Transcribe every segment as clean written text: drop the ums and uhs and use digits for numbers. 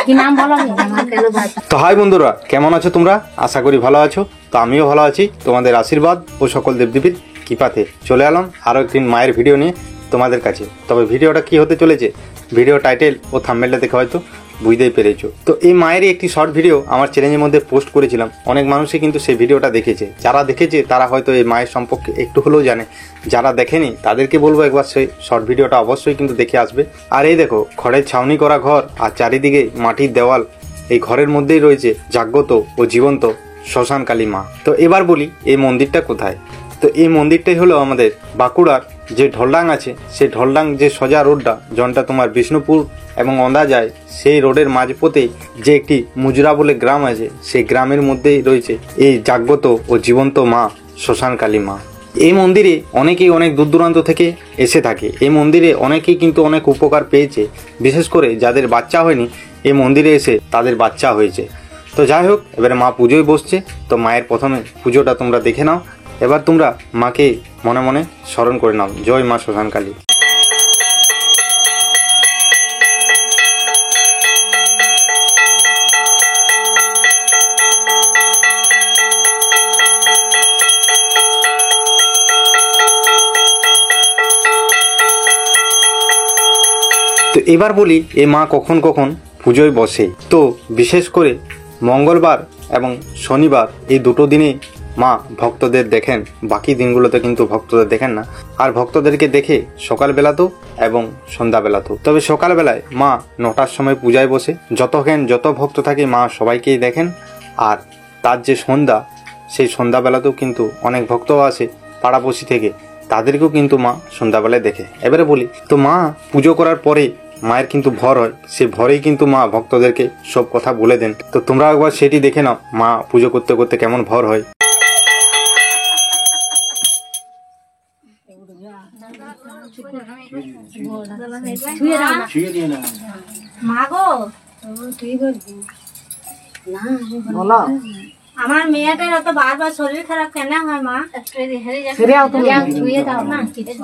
কি নাম বলো? তো হাই বন্ধুরা, কেমন আছো তোমরা? আশা করি ভালো আছো। তো আমিও ভালো আছি, তোমাদের আশীর্বাদ ও সকল দেবদেবীর কৃপাতে চলে এলাম আরও একদিন মায়ের ভিডিও নিয়ে তোমাদের কাছে। তবে ভিডিওটা কি হতে চলেছে, ভিডিও টাইটেল ও থাম্বনেলটা দেখে হয়তো বুঝতেই পেরেছো। তো এই মায়েরই একটি শর্ট ভিডিও আমার চ্যানেলের মধ্যে পোস্ট করেছিলাম। অনেক মানুষই কিন্তু সেই ভিডিওটা দেখেছে। যারা দেখেছে তারা হয়তো এই মায়ের সম্পর্কে একটু হলেও জানে, যারা দেখেনি তাদেরকে বলবো একবার সেই শর্ট ভিডিওটা অবশ্যই কিন্তু দেখে আসবে। আর এই দেখো, খড়ের ছাউনি করা ঘর আর চারিদিকে মাটির দেওয়াল, এই ঘরের মধ্যেই রয়েছে জাগ্রত ও জীবন্ত শ্মশান কালী মা। তো এবার বলি এই মন্দিরটা কোথায়। তো এই মন্দিরটাই হলো আমাদের বাঁকুড়ার যে ঢলডাং আছে, সেই ঢলডাং যে সোজা রোডটা জনটা তোমার বিষ্ণুপুর এবং অন্দা যায়, সেই রোডের মাঝপথে যে একটি মুজরা বলে গ্রাম আছে, সেই গ্রামের মধ্যেই রয়েছে এই জাগ্রত ও জীবন্ত মা শ্মশান কালী মা। এই মন্দিরে অনেকেই অনেক দূর দূরান্ত থেকে এসে থাকে। এই মন্দিরে অনেকেই কিন্তু অনেক উপকার পেয়েছে, বিশেষ করে যাদের বাচ্চা হয়নি এই মন্দিরে এসে তাদের বাচ্চা হয়েছে। তো যাই হোক, এবারে মা পুজোয় বসছে। তো মায়ের প্রথমে পুজোটা তোমরা দেখে নাও। এবার তোমরা মাকে মনে মনে স্মরণ করে নাও, জয় মা শ্মশান কালী। তো এবার বলি এ মা কখন কখন পুজোয় বসে। তো বিশেষ করে মঙ্গলবার এবং শনিবার এই দুটো দিনে মা ভক্তদের দেখেন, বাকি দিনগুলোতে কিন্তু ভক্তদের দেখেন না। আর ভক্তদেরকে দেখে সকালবেলাতেও এবং সন্ধ্যাবেলাতেও। তবে সকালবেলায় মা 9টার সময় পূজায় বসে, যত ভক্ত থাকে মা সবাইকেই দেখেন। আর তার যে সন্ধ্যা, সেই সন্ধ্যাবেলাতেও কিন্তু অনেক ভক্ত আসে পাড়াপড়শি থেকে, তাদেরকেও কিন্তু মা সন্ধ্যাবেলায় দেখে। এবারে বলি, তো মা পুজো করার পরে মায়ের কিন্তু ভর হয়, সে ভরেই কিন্তু মা ভক্তদেরকে সব কথা বলে দেন। তো তোমরা একবার সেটি দেখে নাও মা পুজো করতে করতে কেমন ভর হয়। আমার মেয়েটার অত বারবার শরীর খারাপ কেন হয় মা? ছুঁয়ে দাও না কিছু।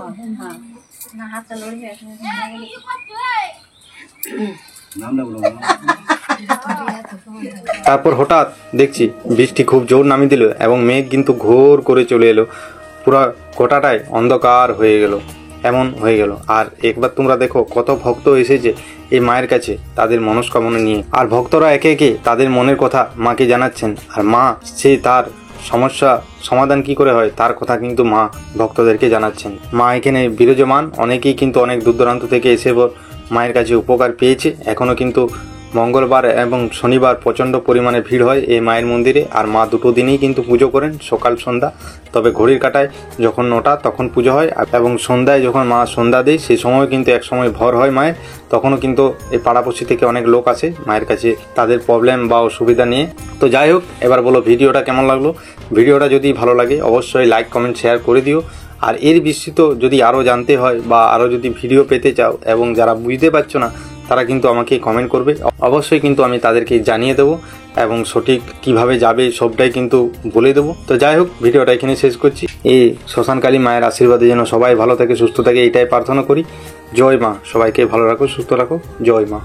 তারপর হঠাৎ দেখছি বৃষ্টি খুব জোর নামিয়ে দিল এবং মেঘ কিন্তু ঘোর করে চলে এলো, পুরো গোটাটাই অন্ধকার হয়ে গেল, এমন হয়ে গেল। আর একবার তোমরা দেখো কত ভক্ত এসেছে এই মায়ের কাছে তাদের মনস্কামনা নিয়ে। আর ভক্তরা একে একে তাদের মনের কথা মাকে জানাচ্ছেন। আর মা সে তার সমস্যা সমাধান কি করে হয় তার কথা কিন্তু মা ভক্তদেরকে জানাচ্ছেন। মা এখানে বিরাজমান, অনেকেই কিন্তু অনেক দূর দূরান্ত থেকে এসে মায়ের কাছে উপকার পেয়েছে। এখনও কিন্তু মঙ্গলবার এবং শনিবার প্রচণ্ড পরিমাণে ভিড় হয় এই মায়ের মন্দিরে। আর মা দুটো দিনেই কিন্তু পুজো করেন, সকাল সন্ধ্যা। তবে ঘড়ির কাঁটায় যখন 9টা তখন পুজো হয়, এবং সন্ধ্যায় যখন মা সন্ধ্যা দেয় সেই সময় কিন্তু এক সময় ভর হয় মায়ের। তখনও কিন্তু এই পাড়াপড়শি থেকে অনেক লোক আসে মায়ের কাছে তাদের প্রবলেম বা অসুবিধা নিয়ে। তো যাই হোক, এবার বলো ভিডিওটা কেমন লাগলো। ভিডিওটা যদি ভালো লাগে অবশ্যই লাইক কমেন্ট শেয়ার করে দিও। আর এর বিস্তৃত যদি আরও জানতে হয় বা আরও যদি ভিডিও পেতে চাও এবং যারা বুঝতে পারছো না তারা কিন্তু আমাকে কমেন্ট করবে, অবশ্যই কিন্তু আমি তাদেরকে জানিয়ে দেবো এবং সঠিক কিভাবে যাবে সবটাই কিন্তু বলে দেবো। তো যাই হোক, ভিডিওটা এখানে শেষ করছি। এই শ্মশান কালী মায়ের আশীর্বাদে যেন সবাই ভালো থাকে, সুস্থ থাকে, এইটাই প্রার্থনা করি। জয় মা, সবাইকে ভালো রাখো, সুস্থ রাখো। জয় মা।